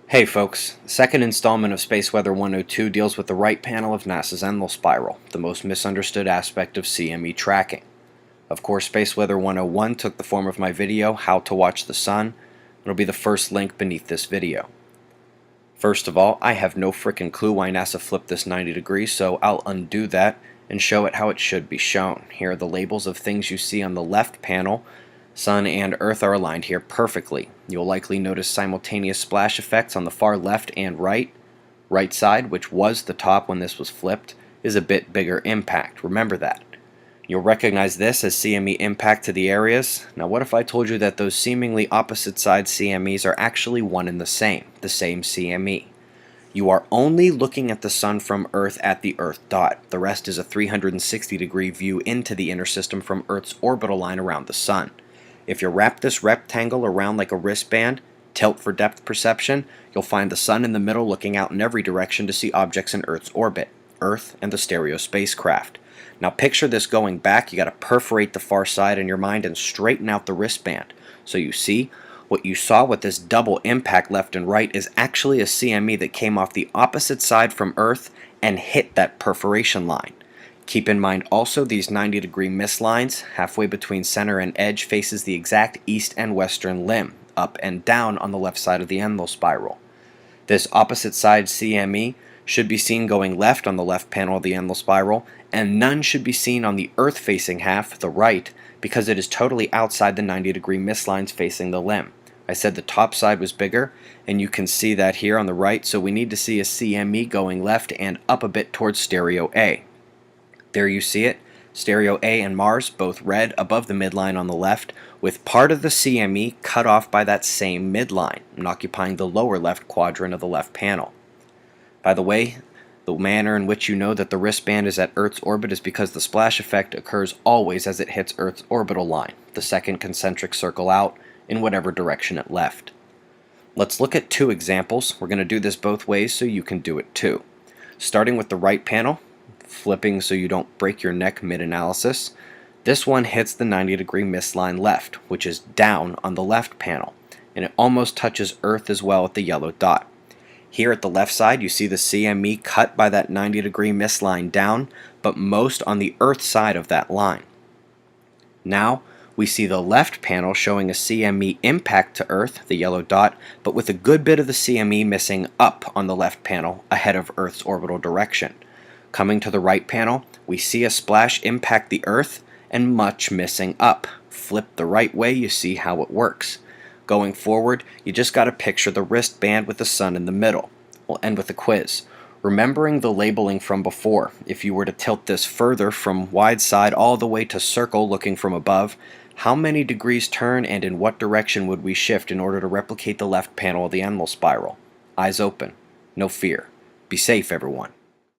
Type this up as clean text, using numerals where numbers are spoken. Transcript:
Hey folks, the second installment of Spaceweather 102 deals with the right panel of NASA's ENLIL spiral, the most misunderstood aspect of CME tracking. Of course, Spaceweather 101 took the form of my video, How to Watch the Sun. It'll be the first link beneath this video. First of all, I have no frickin' clue why NASA flipped this 90 degrees, so I'll undo that and show it how it should be shown. Here are the labels of things you see on the left panel. Sun and Earth are aligned here perfectly. You'll likely notice simultaneous splash effects on the far left and right. Right side, which was the top when this was flipped, is a bit bigger impact. Remember that. You'll recognize this as CME impact to the areas. Now what if I told you that those seemingly opposite side CMEs are actually one and the same CME? You are only looking at the Sun from Earth at the Earth dot. The rest is a 360-degree view into the inner system from Earth's orbital line around the Sun. If you wrap this rectangle around like a wristband, tilt for depth perception, you'll find the Sun in the middle looking out in every direction to see objects in Earth's orbit, Earth and the stereo spacecraft. Now picture this going back. You got to perforate the far side in your mind and straighten out the wristband. So you see, what you saw with this double impact left and right is actually a CME that came off the opposite side from Earth and hit that perforation line. Keep in mind also these 90-degree miss lines, halfway between center and edge, faces the exact east and western limb, up and down on the left side of the ENLIL spiral. This opposite side CME should be seen going left on the left panel of the ENLIL spiral, and none should be seen on the Earth-facing half, the right, because it is totally outside the 90-degree miss lines facing the limb. I said the top side was bigger, and you can see that here on the right, so we need to see a CME going left and up a bit towards stereo A. There you see it, stereo A and Mars, both red above the midline on the left, with part of the CME cut off by that same midline and occupying the lower left quadrant of the left panel. By the way, the manner in which you know that the wristband is at Earth's orbit is because the splash effect occurs always as it hits Earth's orbital line, the second concentric circle out, in whatever direction it left. Let's look at two examples. We're going to do this both ways so you can do it too. Starting with the right panel, flipping so you don't break your neck mid-analysis. This one hits the 90-degree miss line left, which is down on the left panel, and it almost touches Earth as well at the yellow dot. Here at the left side you see the CME cut by that 90-degree miss line down, but most on the Earth side of that line. Now we see the left panel showing a CME impact to Earth, the yellow dot, but with a good bit of the CME missing up on the left panel ahead of Earth's orbital direction. Coming to the right panel, we see a splash impact the Earth and much missing up. Flip the right way, you see how it works. Going forward, you just got to picture the wristband with the Sun in the middle. We'll end with a quiz. Remembering the labeling from before, if you were to tilt this further from wide side all the way to circle looking from above, how many degrees turn and in what direction would we shift in order to replicate the left panel of the ENLIL spiral? Eyes open. No fear. Be safe, everyone.